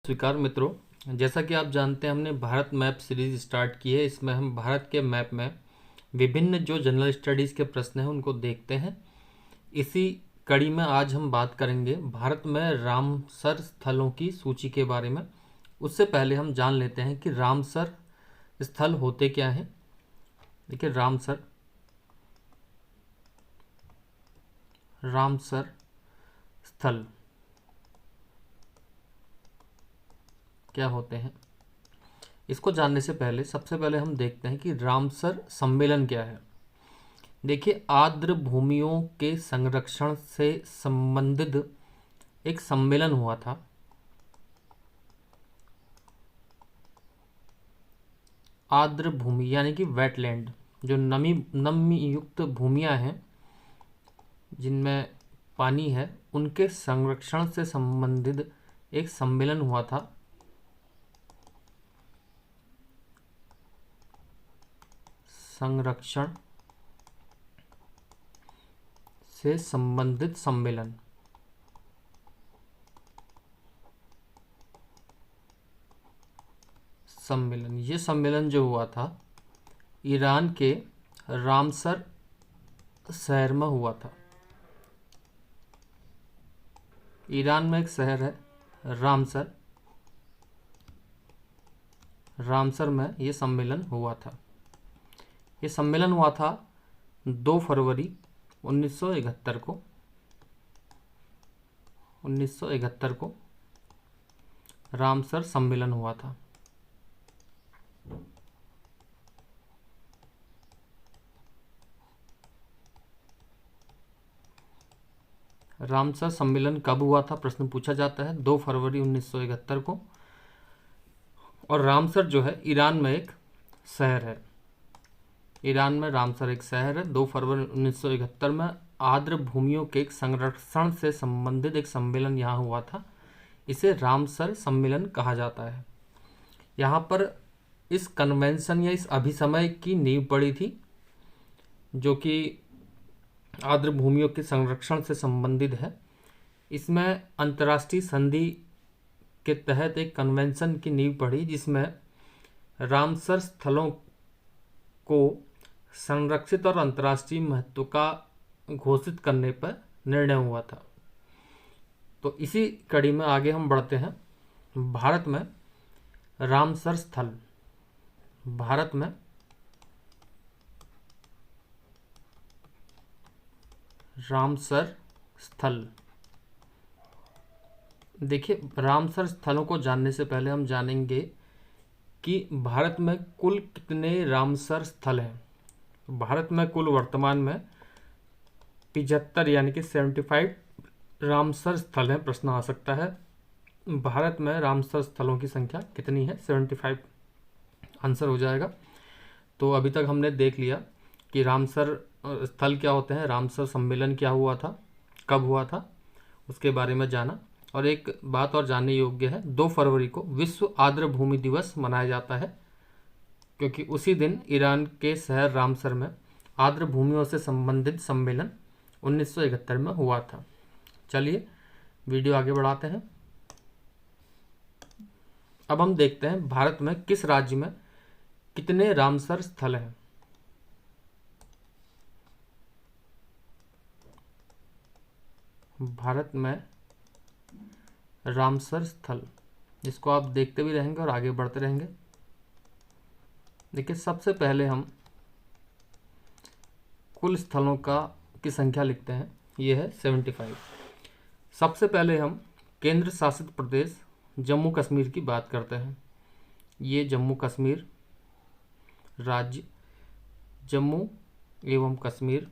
स्वीकार मित्रों, जैसा कि आप जानते हैं हमने भारत मैप सीरीज स्टार्ट की है। इसमें हम भारत के मैप में विभिन्न जो जनरल स्टडीज़ के प्रश्न हैं उनको देखते हैं। इसी कड़ी में आज हम बात करेंगे भारत में रामसर स्थलों की सूची के बारे में। उससे पहले हम जान लेते हैं कि रामसर स्थल होते क्या हैं। देखिए, रामसर स्थल क्या होते हैं, इसको जानने से पहले सबसे पहले हम देखते हैं कि रामसर सम्मेलन क्या है। देखिए, आर्द्र भूमियों के संरक्षण से संबंधित एक सम्मेलन हुआ था। आर्द्र भूमि यानी कि वेटलैंड, जो नमी युक्त भूमियां हैं जिनमें पानी है, उनके संरक्षण से संबंधित एक सम्मेलन हुआ था। संरक्षण से संबंधित सम्मेलन। ये सम्मेलन जो हुआ था ईरान के रामसर शहर में हुआ था। ईरान में एक शहर है रामसर। रामसर में ये सम्मेलन हुआ था। ये सम्मेलन हुआ था 2 फरवरी 1971 को। 1971 को रामसर सम्मेलन हुआ था। रामसर सम्मेलन कब हुआ था, प्रश्न पूछा जाता है। 2 फरवरी 1971 को। और रामसर जो है ईरान में एक शहर है। ईरान में रामसर एक शहर है। 2 फरवरी 1971 में आर्द्र भूमियों के एक संरक्षण से संबंधित एक सम्मेलन यहाँ हुआ था। इसे रामसर सम्मेलन कहा जाता है। यहाँ पर इस कन्वेंशन या इस अभिसमय की नींव पड़ी थी, जो कि आर्द्र भूमियों के संरक्षण से संबंधित है। इसमें अंतर्राष्ट्रीय संधि के तहत एक कन्वेंशन की नींव पड़ी, जिसमें रामसर स्थलों को संरक्षित और अंतर्राष्ट्रीय महत्व का घोषित करने पर निर्णय हुआ था। तो इसी कड़ी में आगे हम बढ़ते हैं। भारत में रामसर स्थल, भारत में रामसर स्थल। देखिए, रामसर स्थलों को जानने से पहले हम जानेंगे कि भारत में कुल कितने रामसर स्थल हैं। भारत में कुल वर्तमान में 75 यानी कि 75 रामसर स्थल हैं। प्रश्न आ सकता है, भारत में रामसर स्थलों की संख्या कितनी है। 75 आंसर हो जाएगा। तो अभी तक हमने देख लिया कि रामसर स्थल क्या होते हैं, रामसर सम्मेलन क्या हुआ था, कब हुआ था, उसके बारे में जाना। और एक बात और जानने योग्य है, 2 फरवरी को विश्व आर्द्र भूमि दिवस मनाया जाता है, क्योंकि उसी दिन ईरान के शहर रामसर में आर्द्र भूमियों से संबंधित सम्मेलन 1971 में हुआ था। चलिए वीडियो आगे बढ़ाते हैं। अब हम देखते हैं भारत में किस राज्य में कितने रामसर स्थल हैं। भारत में रामसर स्थल, जिसको आप देखते भी रहेंगे और आगे बढ़ते रहेंगे। देखिए, सबसे पहले हम कुल स्थलों की संख्या लिखते हैं। ये है 75। सबसे पहले हम केंद्र शासित प्रदेश जम्मू कश्मीर की बात करते हैं। ये जम्मू कश्मीर राज्य, जम्मू एवं कश्मीर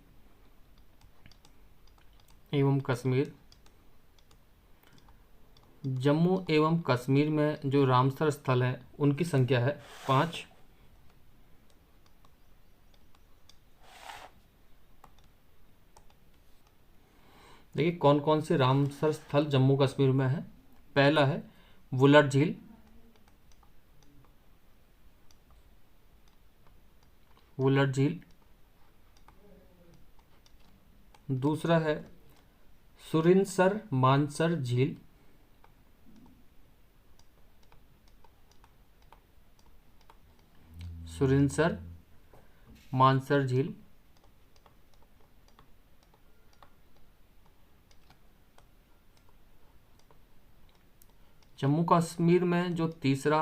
जम्मू एवं कश्मीर में जो रामसर स्थल हैं उनकी संख्या है 5। देखिए, कौन कौन से रामसर स्थल जम्मू कश्मीर में है। पहला है वुलर झील, दूसरा है सुरिनसर मानसर झील, सुरिनसर, मानसर झील, जम्मू कश्मीर में जो तीसरा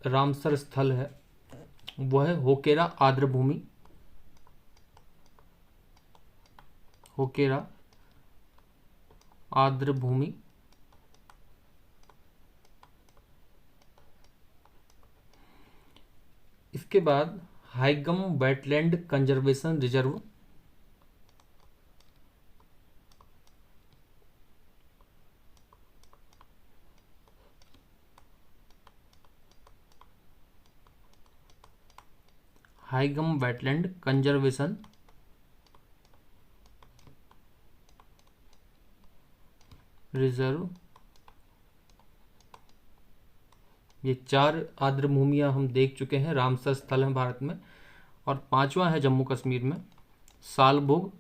रामसर स्थल है वह है होकेरा आर्द्रभूमि, होकेरा आर्द्रभूमि। इसके बाद Haigam wetland conservation reserve, Haigam wetland conservation reserve. ये 4 आर्द्र भूमियां हम देख चुके हैं, रामसर स्थल हैं भारत में। और 5वां है जम्मू कश्मीर में सालबुग,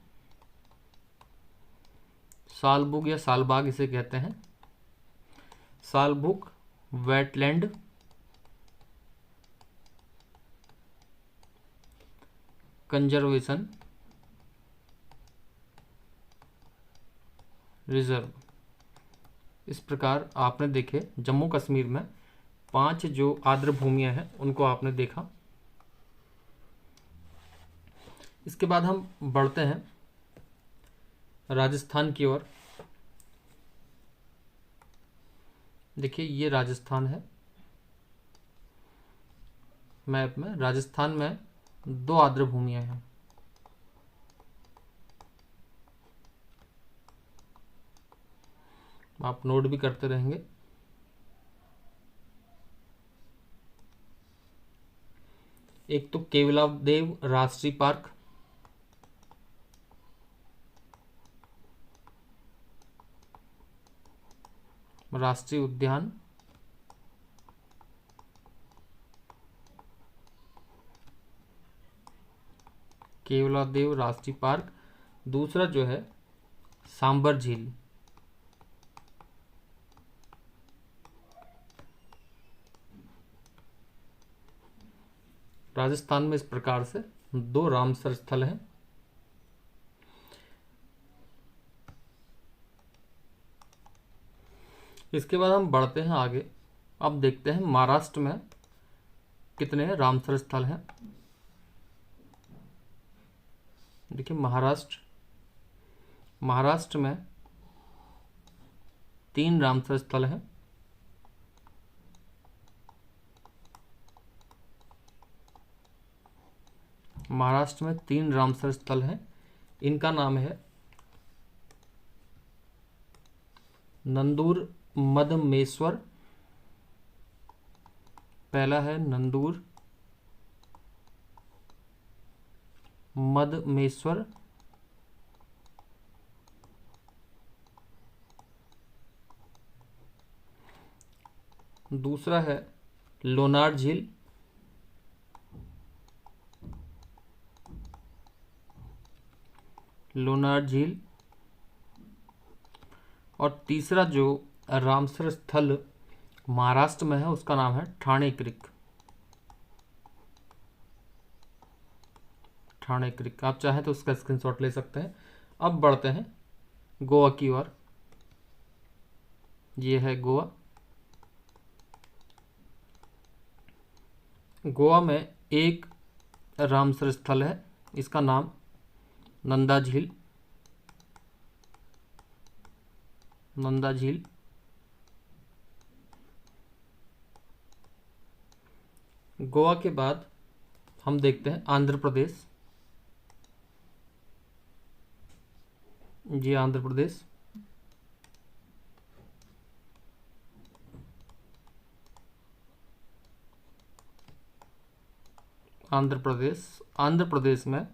सालबुग या सालबाग इसे कहते हैं, सालबुग वेटलैंड कंजर्वेशन रिजर्व। इस प्रकार आपने देखे जम्मू कश्मीर में 5 जो आर्द्र भूमियां हैं उनको आपने देखा। इसके बाद हम बढ़ते हैं राजस्थान की ओर। देखिए ये राजस्थान है, मैप में राजस्थान में 2 आर्द्र भूमियां हैं। आप नोट भी करते रहेंगे। एक तो केवलादेव राष्ट्रीय पार्क, राष्ट्रीय उद्यान, केवलादेव राष्ट्रीय पार्क। दूसरा जो है सांबर झील, राजस्थान में इस प्रकार से 2 रामसर स्थल हैं। इसके बाद हम बढ़ते हैं आगे। अब देखते हैं महाराष्ट्र में कितने रामसर स्थल हैं। देखिए महाराष्ट्र में 3 रामसर स्थल हैं। महाराष्ट्र में 3 रामसर स्थल हैं। इनका नाम है नंदूर मदमेश्वर, पहला है नंदूर मदमेश्वर, दूसरा है लोनार झील, लोनार झील, और तीसरा जो रामसर स्थल महाराष्ट्र में है उसका नाम है ठाणे क्रिक, ठाणे क्रिक। आप चाहें तो उसका स्क्रीनशॉट ले सकते हैं। अब बढ़ते हैं गोवा की ओर। ये है गोवा। गोवा में एक रामसर स्थल है, इसका नाम नंदा झील, नंदा झील। गोवा के बाद हम देखते हैं आंध्र प्रदेश। जी आंध्र प्रदेश। आंध्र प्रदेश, आंध्र प्रदेश में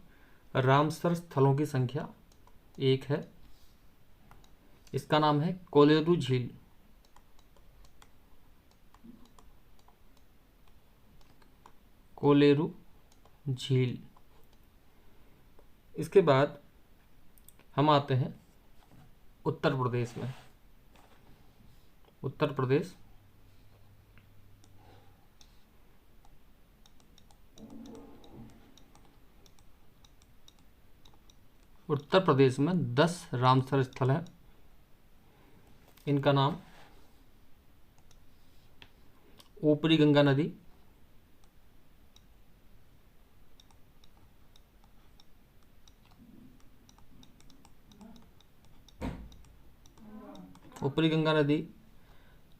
रामसर स्थलों की संख्या 1 है। इसका नाम है कोलेरू झील, कोलेरू झील। इसके बाद हम आते हैं उत्तर प्रदेश में। उत्तर प्रदेश उत्तर प्रदेश में 10 रामसर स्थल हैं। इनका नाम: ऊपरी गंगा नदी, ऊपरी गंगा नदी,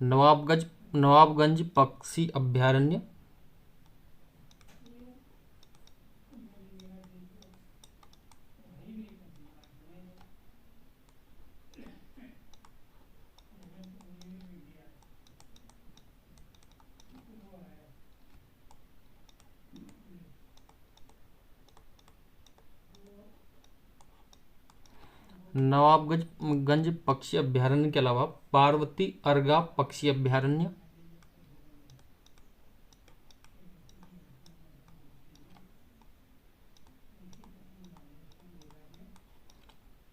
नवाबगंज पक्षी अभयारण्य, नवाबगंज पक्षी अभयारण्य के अलावा पार्वती अर्गा पक्षी अभयारण्य,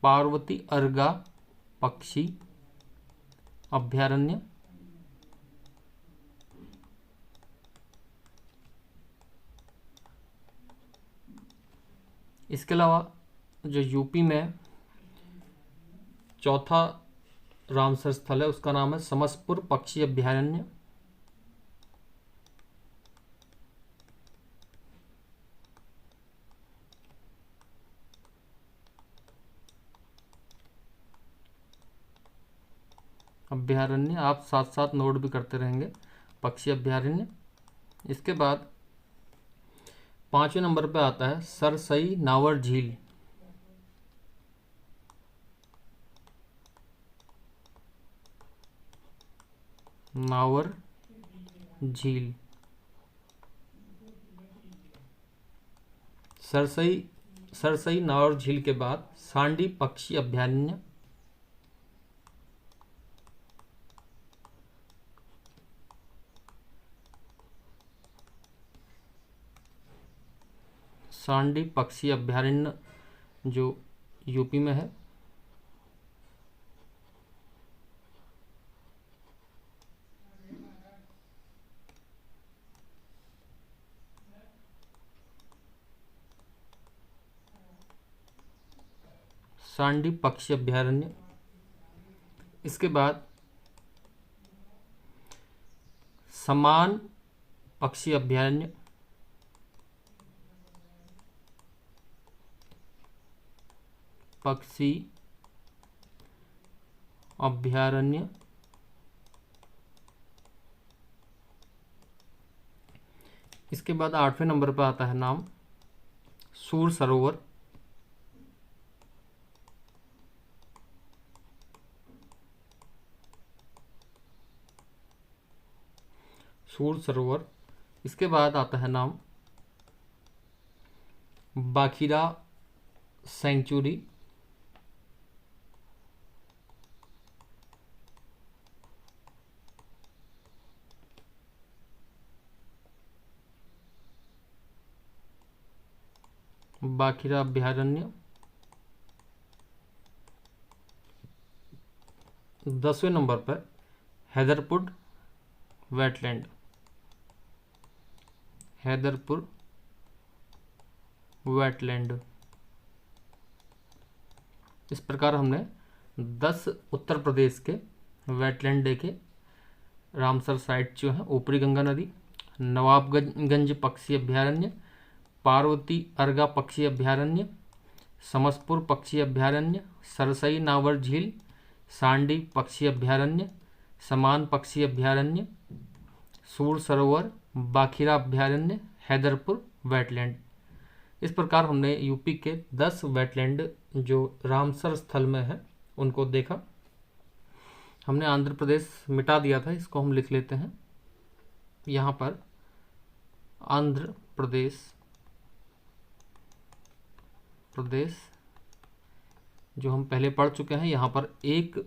पार्वती अर्गा पक्षी अभयारण्य, इसके अलावा जो यूपी में चौथा रामसर स्थल है उसका नाम है समसपुर पक्षी अभयारण्य, आप साथ साथ नोट भी करते रहेंगे, पक्षी अभयारण्य। इसके बाद 5वें नंबर पे आता है सरसई नावर झील, नावर झील, सरसई नावर झील के बाद सांडी पक्षी अभयारण्य, सांडी पक्षी अभयारण्य जो यूपी में है। सांडी पक्षी अभयारण्य। इसके बाद समान पक्षी अभयारण्य, पक्षी अभयारण्य। इसके बाद 8वें नंबर पर आता है नाम सूर सरोवर, सूर सरोवर। इसके बाद आता है नाम बाखीरा सेंचुरी, बाखीरा अभयारण्य। 10वें नंबर पर हैदरपुर वेटलैंड, हैदरपुर वेटलैंड। इस प्रकार हमने 10 उत्तर प्रदेश के वेटलैंड देखे। रामसर साइट जो है ऊपरी गंगा नदी, नवाबगंज पक्षी अभयारण्य, पार्वती अर्गा पक्षी अभयारण्य, समसपुर पक्षी अभयारण्य, सरसई नावर झील, सांडी पक्षी अभयारण्य, समान पक्षी अभयारण्य, सूर सरोवर, बाखीरा अभयारण्य, हैदरपुर वेटलैंड। इस प्रकार हमने यूपी के 10 वेटलैंड जो रामसर स्थल में है उनको देखा। हमने आंध्र प्रदेश मिटा दिया था, इसको हम लिख लेते हैं यहाँ पर। आंध्र प्रदेश जो हम पहले पढ़ चुके हैं। यहाँ पर एक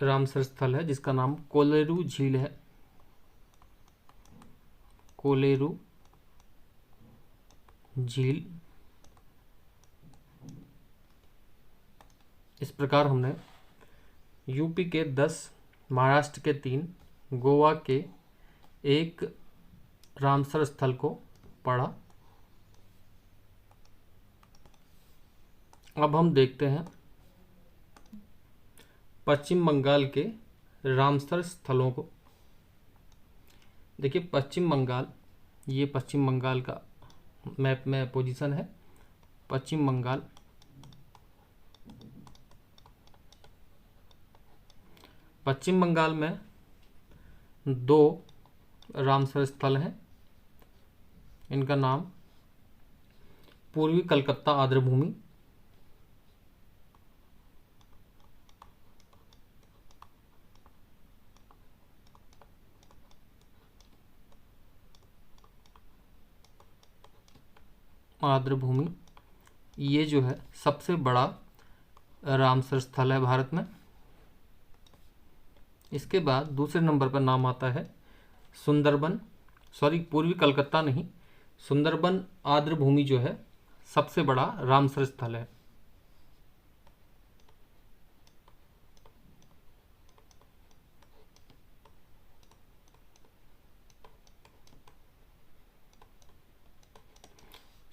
रामसर स्थल है जिसका नाम कोलेरू झील है, कोलेरू झील। इस प्रकार हमने यूपी के 10, महाराष्ट्र के 3, गोवा के 1 रामसर स्थल को पढ़ा। अब हम देखते हैं पश्चिम बंगाल के रामसर स्थलों को। देखिए पश्चिम बंगाल, ये पश्चिम बंगाल का मैप में पोजीशन है। पश्चिम बंगाल पश्चिम बंगाल में दो रामसर स्थल हैं। इनका नाम पूर्वी कलकत्ता आर्द्रभूमि आर्द्रभूमि, ये जो है सबसे बड़ा रामसर स्थल है भारत में। इसके बाद दूसरे नंबर पर नाम आता है सुंदरबन, पूर्वी कलकत्ता नहीं, सुंदरबन आर्द्रभूमि जो है सबसे बड़ा रामसर स्थल है।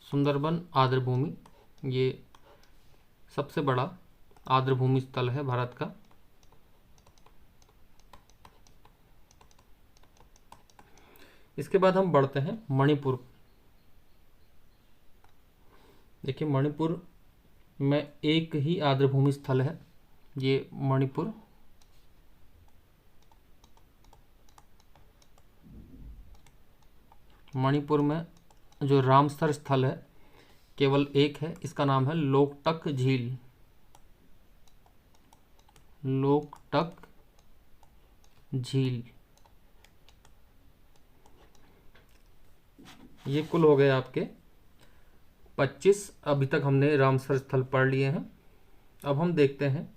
सुंदरबन आर्द्रभूमि ये सबसे बड़ा आर्द्रभूमि स्थल है भारत का। इसके बाद हम बढ़ते हैं मणिपुर। देखिए मणिपुर में एक ही आर्द्रभूमि स्थल है, ये मणिपुर। मणिपुर में जो रामसर स्थल है केवल एक है, इसका नाम है लोकटक झील। लोकटक झील। ये कुल हो गए आपके 25। अभी तक हमने रामसर स्थल पढ़ लिए हैं। अब हम देखते हैं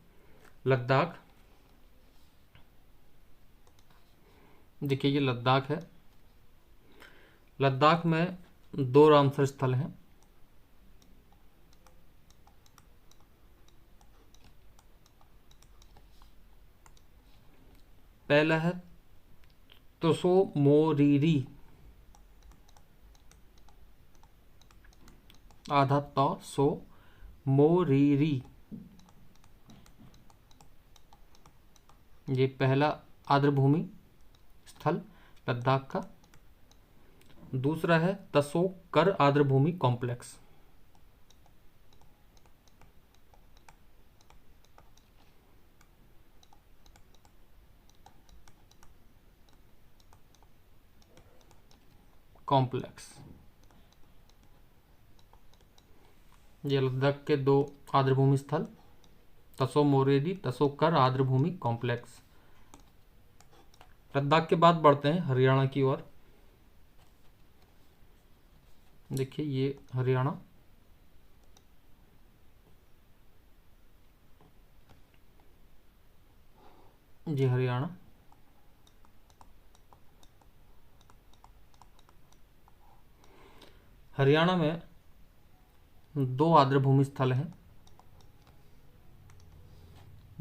लद्दाख। देखिए ये लद्दाख है। लद्दाख में दो रामसर स्थल हैं। पहला है त्सो मोरिरी, आधा तो सो मोरिरी, ये पहला आर्द्रभूमि स्थल लद्दाख का। दूसरा है तसोकर आर्द्रभूमि कॉम्प्लेक्स। ये लद्दाख के दो आर्द्रभूमि स्थल, तसो मोरेरी, तसोकर आर्द्रभूमि कॉम्प्लेक्स। लद्दाख के बाद बढ़ते हैं हरियाणा की ओर। देखिए ये हरियाणा। जी हरियाणा। हरियाणा में दो आर्द्रभूमि स्थल हैं।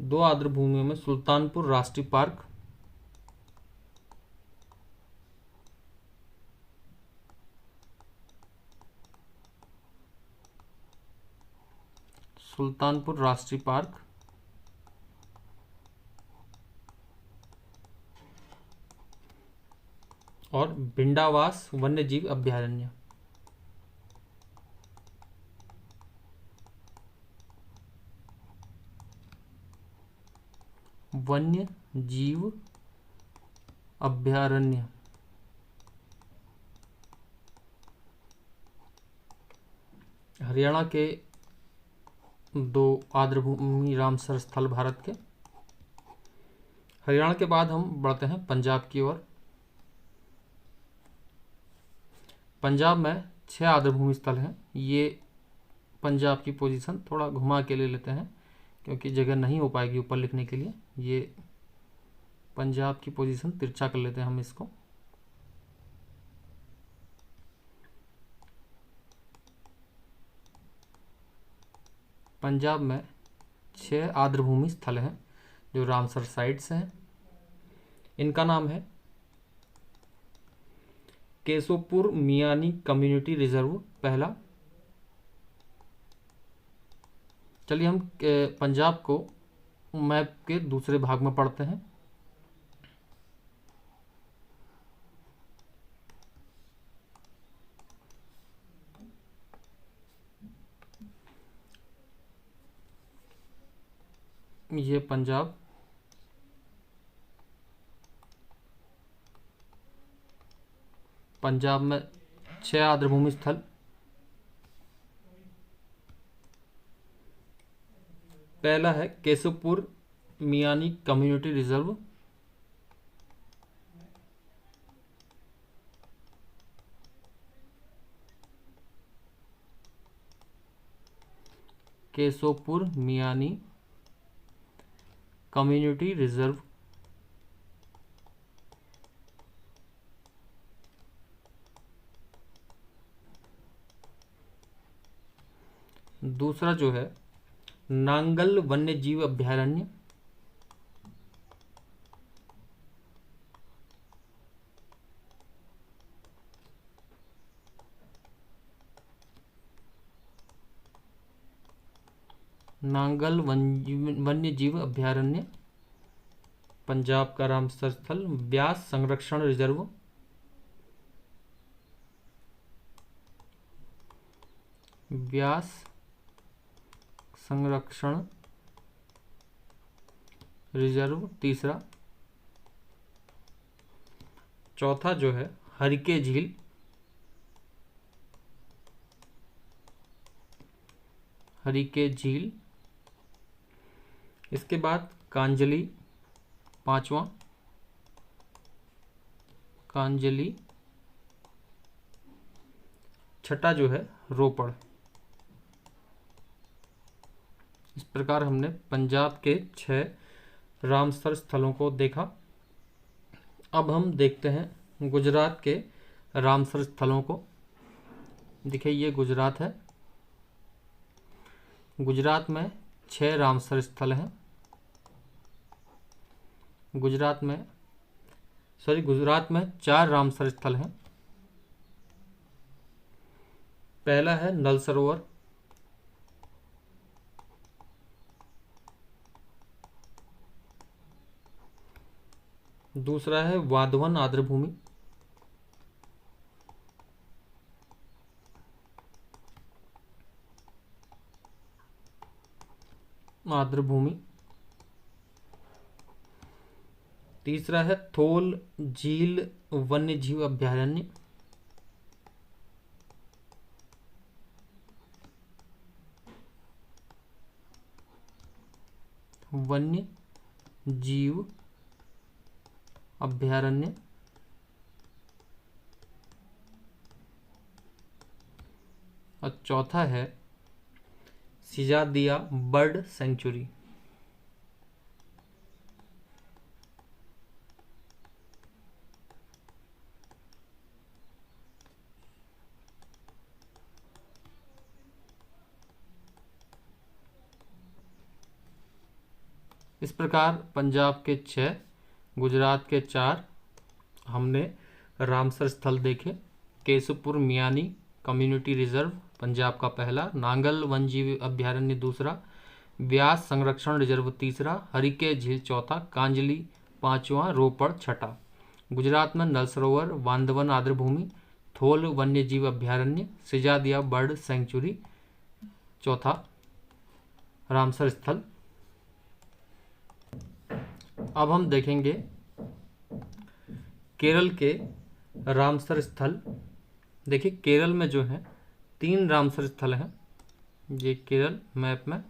दो आर्द्रभूमियों में सुल्तानपुर राष्ट्रीय पार्क, सुल्तानपुर राष्ट्रीय पार्क और भिंडावास वन्यजीव अभयारण्य। वन्य जीव अभयारण्य। हरियाणा के दो आर्द्रभूमि रामसर स्थल भारत के। हरियाणा के बाद हम बढ़ते हैं पंजाब की ओर। पंजाब में 6 आर्द्रभूमि स्थल हैं। ये पंजाब की पोजीशन थोड़ा घुमा के ले लेते हैं क्योंकि जगह नहीं हो पाएगी ऊपर लिखने के लिए। ये पंजाब की पोजीशन तिरछा कर लेते हैं हम इसको। पंजाब में 6 आर्द्रभूमि स्थल हैं जो रामसर साइट्स हैं। इनका नाम है केशोपुर मियानी कम्युनिटी रिजर्व पहला, चलिए हम पंजाब को मैप के दूसरे भाग में पढ़ते हैं। ये पंजाब, पंजाब में 6 आर्द्रभूमि स्थल। पहला है Keshavpur Miani community reserve. Keshavpur Miani community reserve. दूसरा जो है नांगल वन्य जीव अभयारण्य। नांगल वन्य जीव अभयारण्य पंजाब का रामसर स्थल। ब्यास संरक्षण रिजर्व। ब्यास संरक्षण रिजर्व तीसरा। चौथा जो है हरिके झील। हरिके झील। इसके बाद कांजली पांचवा। कांजली। छठा जो है रोपड़। इस प्रकार हमने पंजाब के 6 रामसर स्थलों को देखा। अब हम देखते हैं गुजरात के रामसर स्थलों को। देखिए ये गुजरात है। गुजरात में 6 रामसर स्थल हैं। गुजरात में 4 रामसर स्थल हैं। पहला है नल सरोवर। दूसरा है वाधवन आर्द्रभूमि। आर्द्रभूमि। तीसरा है थोल झील वन्य जीव अभयारण्य। वन्य जीव अभयारण्य। और चौथा है सिजादिया बर्ड सेंचुरी। इस प्रकार पंजाब के 6, गुजरात के 4 हमने रामसर स्थल देखे। केशवपुर मियानी कम्युनिटी रिजर्व पंजाब का पहला। नांगल वन्यजीव अभयारण्य दूसरा। ब्यास संरक्षण रिजर्व तीसरा। हरिके झील चौथा। कांजली पांचवा। रोपड़ छठा। गुजरात में नल सरोवर, वांदवन आर्द्रभूमि, थोल वन्यजीव अभयारण्य, सिजादिया बर्ड सेंचुरी चौथा रामसर स्थल। अब हम देखेंगे केरल के रामसर स्थल। देखिए केरल में जो है 3 रामसर स्थल हैं। ये केरल मैप में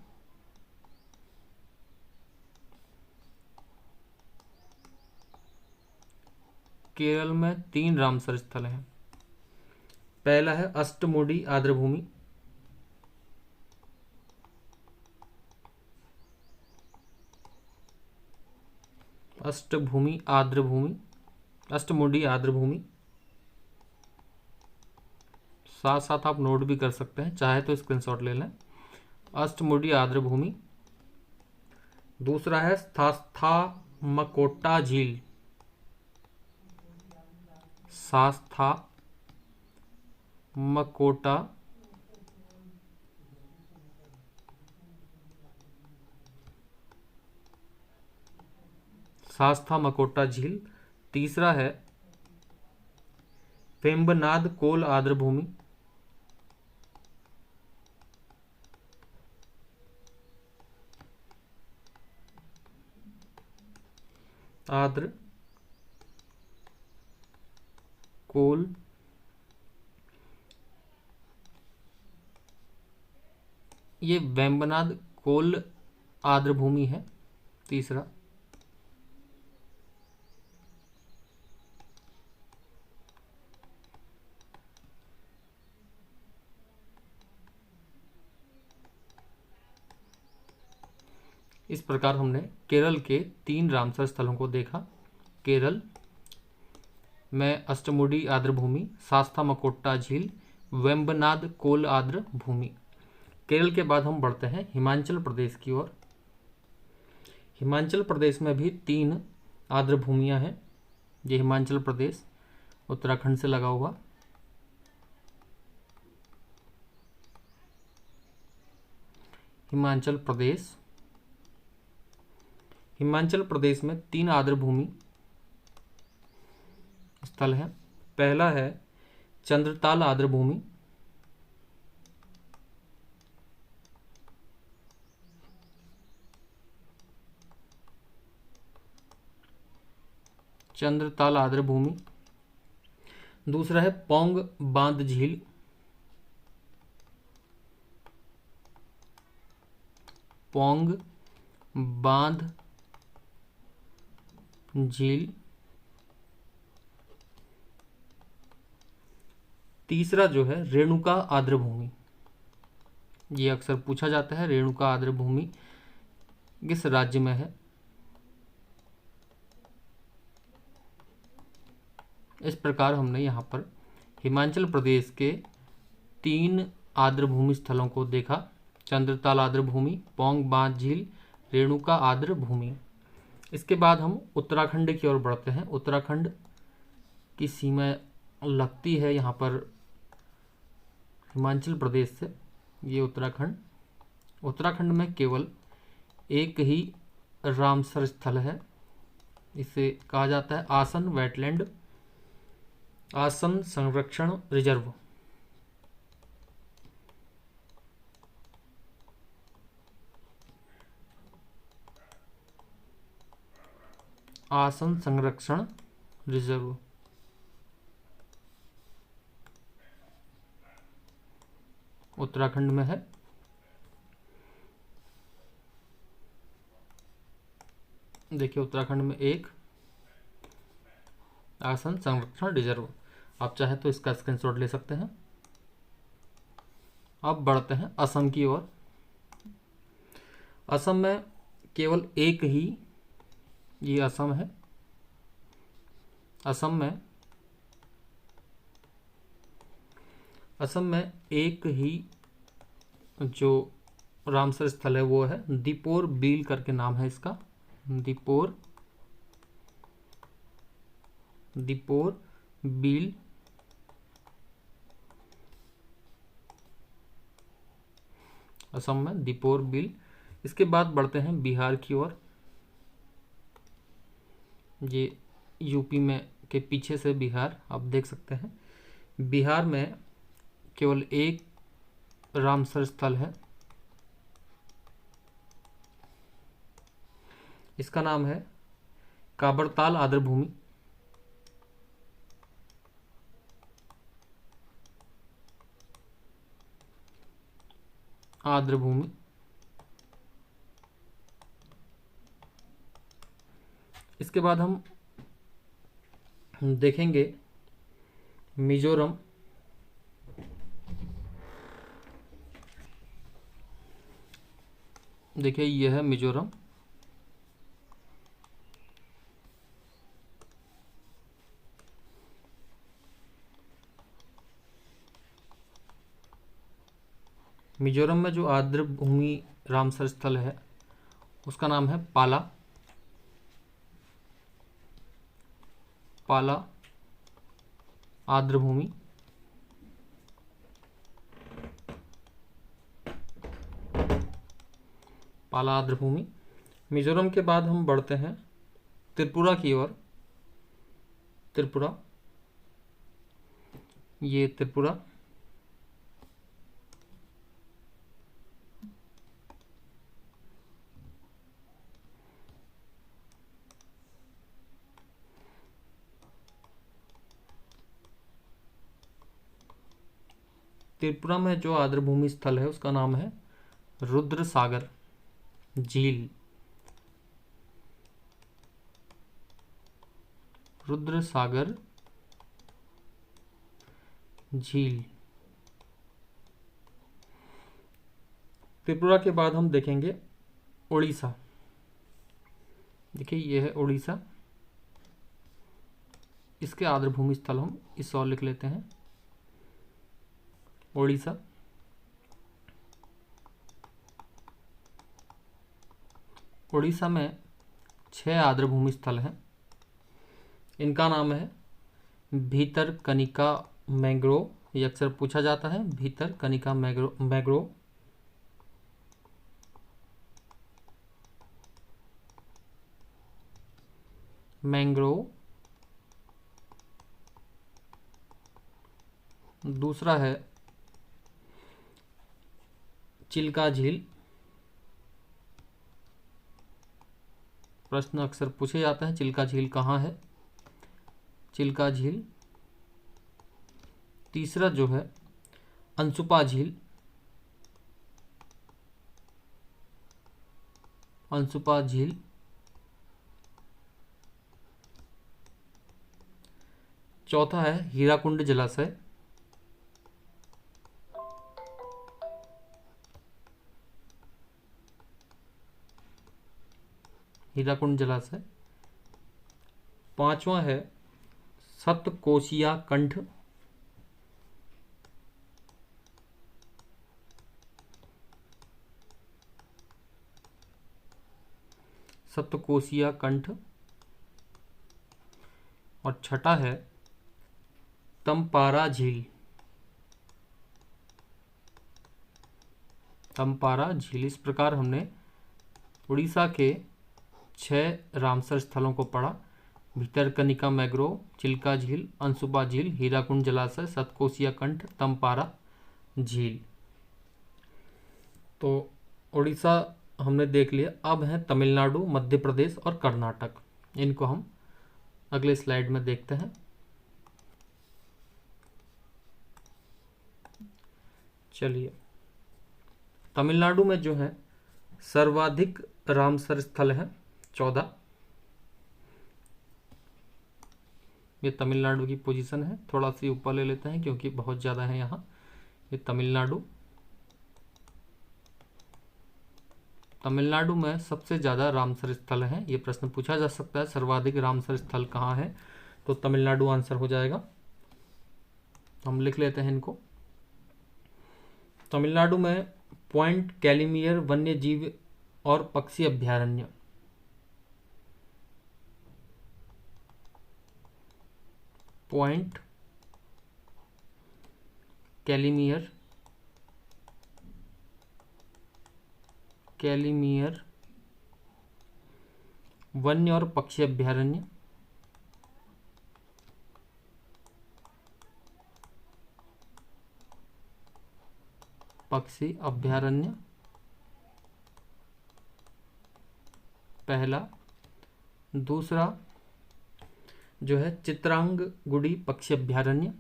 केरल में 3 रामसर स्थल हैं। पहला है अष्टमुडी आर्द्रभूमि। अष्टमुडी आर्द्रभूमि। साथ साथ आप नोट भी कर सकते हैं, चाहे तो स्क्रीनशॉट ले लें। अष्टमुडी आर्द्रभूमि। दूसरा है शास्थामकोटा झील। शास्थामकोटा शास्ता मकोटा झील। तीसरा है वेम्बनाद कोल आर्द्र भूमि। आर्द्र कोल ये वेम्बनाद कोल आर्द्र भूमि है तीसरा। इस प्रकार हमने केरल के 3 रामसर स्थलों को देखा। केरल में अष्टमुडी आर्द्र भूमि, शास्ता मकोट्टा झील, वेम्बनाद कोल आर्द्र भूमि। केरल के बाद हम बढ़ते हैं हिमाचल प्रदेश की ओर। हिमाचल प्रदेश में भी 3 आर्द्र भूमियां हैं। ये हिमाचल प्रदेश उत्तराखंड से लगा हुआ। हिमाचल प्रदेश में 3 आर्द्र भूमि स्थल है। पहला है चंद्रताल आर्द्र भूमि, चंद्रताल आर्द्र भूमि। दूसरा है पौंग बांध झील, पौंग बांध झील। तीसरा जो है रेणुका आर्द्र भूमि। ये अक्सर पूछा जाता है, रेणुका आर्द्र भूमि किस राज्य में है। इस प्रकार हमने यहाँ पर हिमाचल प्रदेश के 3 आर्द्र भूमि स्थलों को देखा। चंद्रताल आर्द्र भूमि, पौंग बांध झील, रेणुका आर्द्र भूमि। इसके बाद हम उत्तराखंड की ओर बढ़ते हैं। उत्तराखंड की सीमा लगती है यहाँ पर हिमाचल प्रदेश से। ये उत्तराखंड में केवल एक ही रामसर स्थल है। इसे कहा जाता है आसन वेटलैंड, आसन संरक्षण रिजर्व। आसन संरक्षण रिजर्व। उत्तराखंड में है। देखिए उत्तराखंड में एक आसन संरक्षण रिजर्व। आप चाहे तो इसका स्क्रीनशॉट ले सकते हैं। अब बढ़ते हैं असम की ओर। असम में केवल एक ही ये असम है। असम में एक ही जो रामसर स्थल है वो है दीपोर बील करके नाम है इसका। दीपोर बील। असम में दीपोर बील। इसके बाद बढ़ते हैं बिहार की ओर। ये यूपी में के पीछे से बिहार आप देख सकते हैं। बिहार में केवल एक रामसर स्थल है। इसका नाम है काबरताल आर्द्र भूमि। आर्द्र भूमि। इसके बाद हम देखेंगे मिजोरम। देखिए यह है मिजोरम। मिजोरम में जो आर्द्र भूमि रामसर स्थल है उसका नाम है पाला आर्द्र भूमि। पाला आर्द्र भूमि। मिजोरम के बाद हम बढ़ते हैं त्रिपुरा की ओर, त्रिपुरा, ये त्रिपुरा, त्रिपुरा में जो आर्द्रभूमि स्थल है उसका नाम है रुद्र सागर झील, रुद्र सागर झील। त्रिपुरा के बाद हम देखेंगे उड़ीसा। देखिए ये है उड़ीसा, इसके आर्द्रभूमि स्थल हम इस ओर लिख लेते हैं उड़ीसा। उड़ीसा में 6 आर्द्रभूमि स्थल हैं। इनका नाम है भीतरकनिका मैंग्रोव, ये अक्सर पूछा जाता है, भीतरकनिका मैंग्रोव, मैंग्रोव। दूसरा है चिल्का झील, प्रश्न अक्सर पूछे जाते हैं चिल्का झील कहाँ है, चिल्का झील। तीसरा जो है अंसुपा झील, अंसुपा झील। चौथा है हीराकुंड जलाशय, हीराकुंड जलाशय। पांचवा है सतकोशिया कंठ, सतकोशिया कंठ। और छठा है तमपारा झील, तमपारा झील। इस प्रकार हमने उड़ीसा के 6 रामसर स्थलों को पढ़ा। भीतरकनिका मैंग्रोव, चिल्का झील, अंसुपा झील, हीराकुंड जलाशय, सतकोशिया कंठ, तमपारा झील। तो उड़ीसा हमने देख लिया। अब है तमिलनाडु, मध्य प्रदेश और कर्नाटक। इनको हम अगले स्लाइड में देखते हैं। चलिए, तमिलनाडु में जो है सर्वाधिक रामसर स्थल है 14। ये तमिलनाडु की पोजीशन है, थोड़ा सी ऊपर ले लेते हैं क्योंकि बहुत ज़्यादा है यहाँ। ये तमिलनाडु, तमिलनाडु में सबसे ज़्यादा रामसर स्थल हैं। ये प्रश्न पूछा जा सकता है सर्वाधिक रामसर स्थल कहाँ है, तो तमिलनाडु आंसर हो जाएगा। हम लिख लेते हैं इनको। तमिलनाडु में पॉइंट कैलिमियर वन्य जीव और पक्षी अभ्यारण्य, पॉइंट कैलिमियर, कैलिमियर वन्य और पक्षी अभ्यारण्य, पक्षी अभ्यारण्य पहला। दूसरा जो है चित्रांगगुडी पक्षी अभ्यारण्य,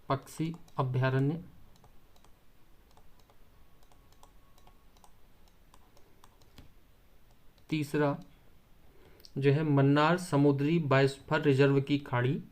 पक्षी अभ्यारण्य। तीसरा जो है मन्नार समुद्री बायोस्फीयर रिजर्व की खाड़ी,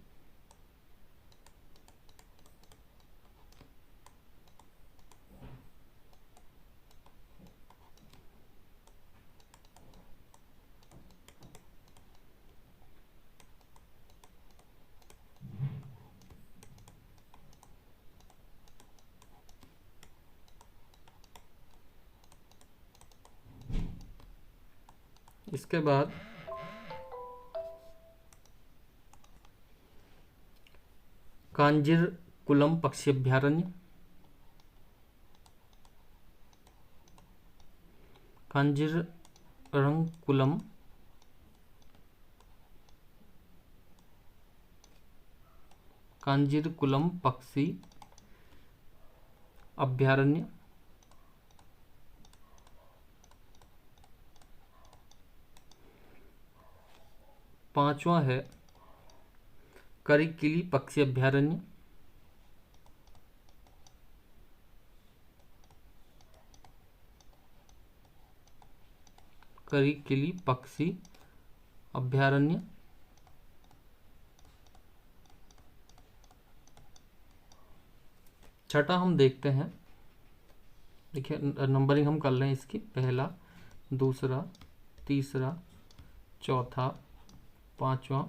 इसके बाद कांजीरकुलम पक्षी अभ्यारण्य, कांजीरकुलम पक्षी अभयारण्य। पांचवा है करिकिली पक्षी अभयारण्य। करिकिली पक्षी अभयारण्य। छठा हम देखते हैं, देखिए नंबरिंग हम कर रहे हैं इसकी, पहला, दूसरा, तीसरा, चौथा, पांचवा।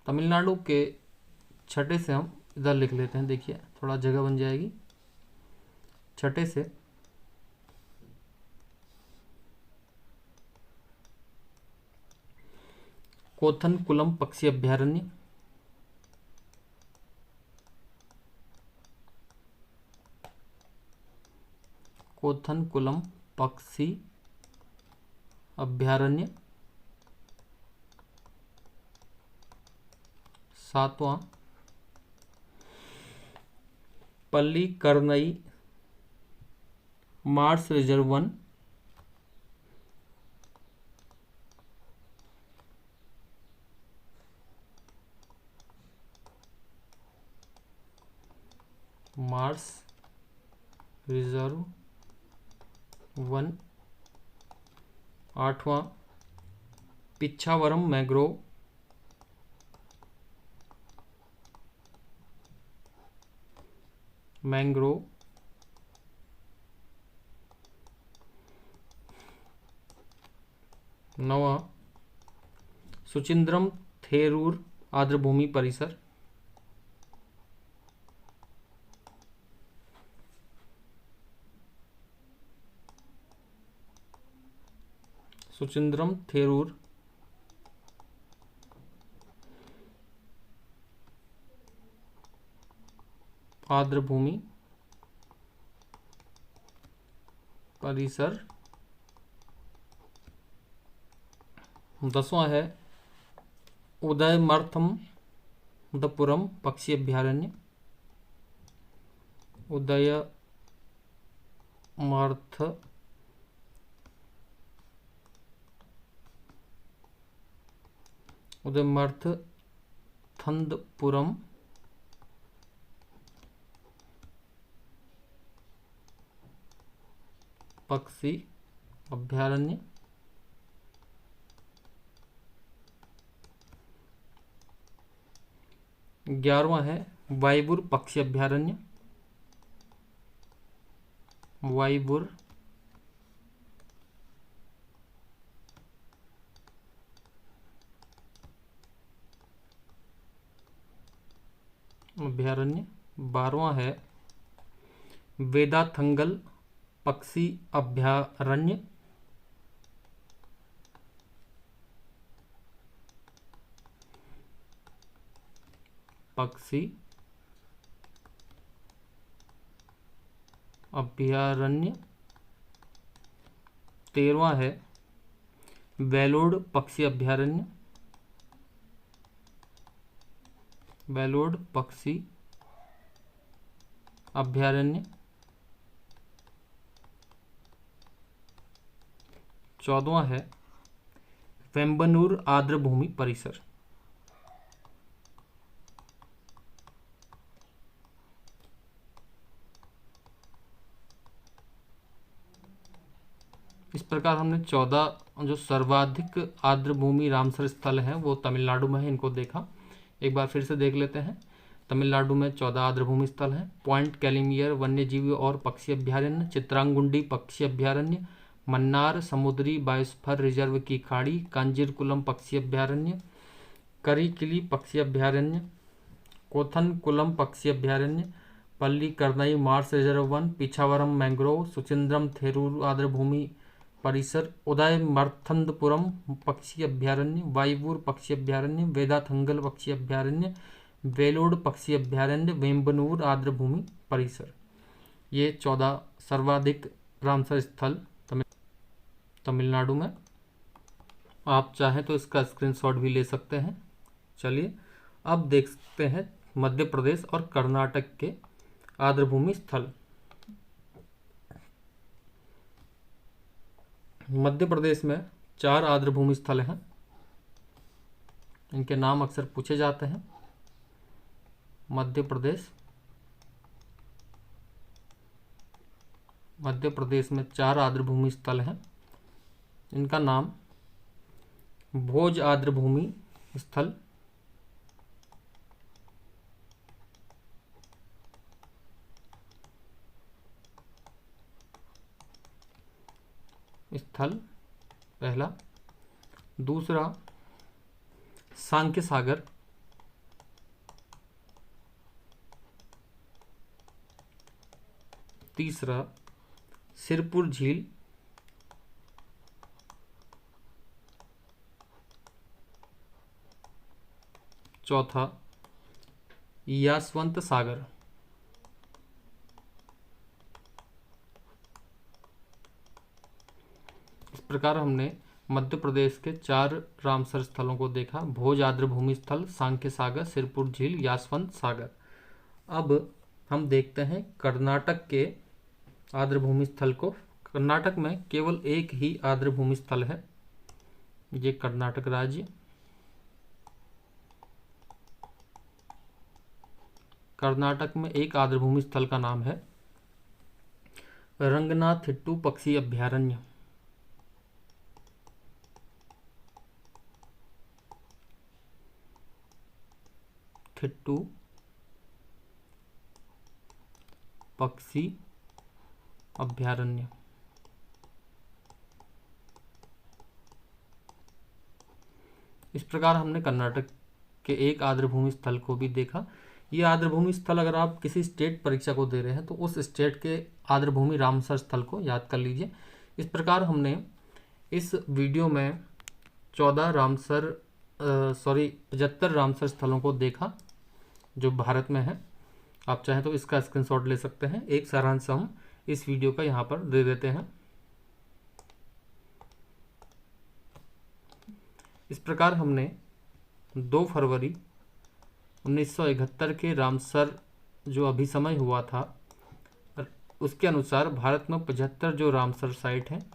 तमिलनाडु के छठे से हम इधर लिख लेते हैं, देखिए थोड़ा जगह बन जाएगी। छठे से कोथनकुलम पक्षी अभयारण्य। कोथनकुलम पक्षी अभयारण्य। सातवां Pallikaranai marsh reserve one. Mars reserve one. आठवां पिच्छावरम मैंग्रोव। नवा सुचिंद्रम थेरूर आर्द्रभूमि परिसर। सुचिंद्रम थेरूर आर्द्रभूमि परिसर। दसवां है उदयमर्थपुरम पक्षी अभयारण्य। उदयमर्थपुरम पक्षी अभयारण्य। 11वां है वाईबुर पक्षी अभयारण्य। वाईबुर अभयारण्य। 12वां है वेदाथंगल पक्षी अभयारण्य। पक्षी अभयारण्य। 13वां है वेलोड पक्षी अभयारण्य। वेलोड पक्षी अभयारण्य। 14वां है वेम्बनूर आर्द्रभूमि परिसर। इस प्रकार हमने 14 जो सर्वाधिक आर्द्रभूमि रामसर स्थल हैं वो तमिलनाडु में है, इनको देखा। एक बार फिर से देख लेते हैं। तमिलनाडु में 14 आर्द्रभूमि स्थल हैं। पॉइंट कैलिमियर वन्यजीवी और पक्षी अभयारण्य, चित्रांगुंडी पक्षी अभयारण्य, मन्नार समुद्री बायोस्फीयर रिजर्व की खाड़ी, कांजीरकुलम पक्षी अभयारण्य, करिकिली पक्षी अभयारण्य, कोथनकुलम पक्षी अभयारण्य, पल्लीकरनई मार्स रिजर्व वन, पिछावरम मैंग्रोव, सुचिंद्रम थेरूर आर्द्रभूमि परिसर, उदयमर्थपुरम पक्षी अभयारण्य, वाईबुर पक्षी अभयारण्य, वेदाथंगल पक्षी अभयारण्य, वेलोड पक्षी अभयारण्य, वेम्बनूर आर्द्रभूमि परिसर। ये 14 सर्वाधिक रामसर स्थल तमिलनाडु में। आप चाहें तो इसका स्क्रीनशॉट भी ले सकते हैं। चलिए अब देखते हैं मध्य प्रदेश और कर्नाटक के आर्द्रभूमि स्थल। मध्य प्रदेश में 4 आर्द्रभूमि स्थल हैं। इनके नाम अक्सर पूछे जाते हैं। मध्य प्रदेश में 4 आर्द्रभूमि स्थल हैं। इनका नाम भोज आर्द्रभूमि स्थल, पहला। दूसरा सांख्य सागर, तीसरा सिरपुर झील, चौथा यासवंत सागर। इस प्रकार हमने मध्य प्रदेश के 4 रामसर स्थलों को देखा। भोज आर्द्रभूमि स्थल, सांख्य सागर, सिरपुर झील, यासवंत सागर। अब हम देखते हैं कर्नाटक के आर्द्रभूमि स्थल को। कर्नाटक में केवल एक ही आर्द्रभूमि स्थल है, ये कर्नाटक राज्य। कर्नाटक में एक आर्द्रभूमि स्थल का नाम है रंगनाथिट्टू पक्षी अभयारण्य। थिट्टू पक्षी अभयारण्य। इस प्रकार हमने कर्नाटक के एक आर्द्रभूमि स्थल को भी देखा। ये आर्द्रभूमि स्थल अगर आप किसी स्टेट परीक्षा को दे रहे हैं तो उस स्टेट के आर्द्रभूमि रामसर स्थल को याद कर लीजिए। इस प्रकार हमने इस वीडियो में 75 रामसर स्थलों को देखा जो भारत में है। आप चाहें तो इसका स्क्रीनशॉट ले सकते हैं। एक सारांश हम इस वीडियो का यहाँ पर दे देते हैं। इस प्रकार हमने 2 फरवरी 1971 के रामसर जो अभिसमय हुआ था, उसके अनुसार भारत में 75 जो रामसर साइट हैं,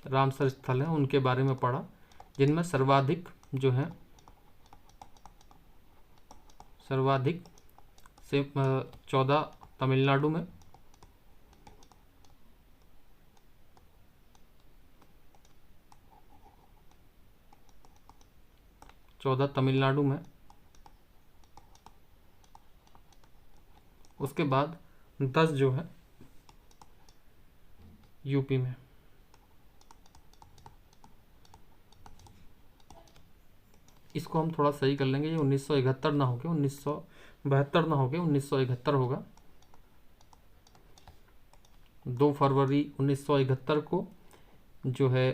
रामसर स्थल हैं, उनके बारे में पढ़ा, जिनमें सर्वाधिक से 14 तमिलनाडु में, 14 तमिलनाडु में, उसके बाद 10 जो है यूपी में। इसको हम थोड़ा सही कर लेंगे, ये 1971 ना होके 1972 ना होके 1971 होगा। 2 फरवरी 1971 को जो है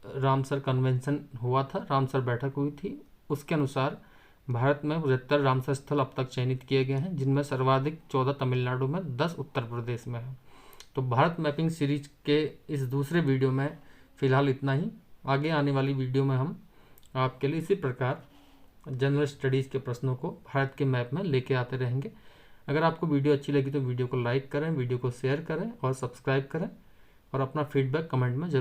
रामसर कन्वेंशन हुआ था, रामसर बैठक हुई थी। उसके अनुसार भारत में 75 रामसर स्थल अब तक चयनित किए गए हैं, जिनमें सर्वाधिक 14 तमिलनाडु में, 10 उत्तर प्रदेश में है। तो भारत मैपिंग सीरीज के इस दूसरे वीडियो में फ़िलहाल इतना ही। आगे आने वाली वीडियो में हम आपके लिए इसी प्रकार जनरल स्टडीज़ के प्रश्नों को भारत के मैप में लेके आते रहेंगे। अगर आपको वीडियो अच्छी लगी तो वीडियो को लाइक करें, वीडियो को शेयर करें और सब्सक्राइब करें, और अपना फीडबैक कमेंट में जरूर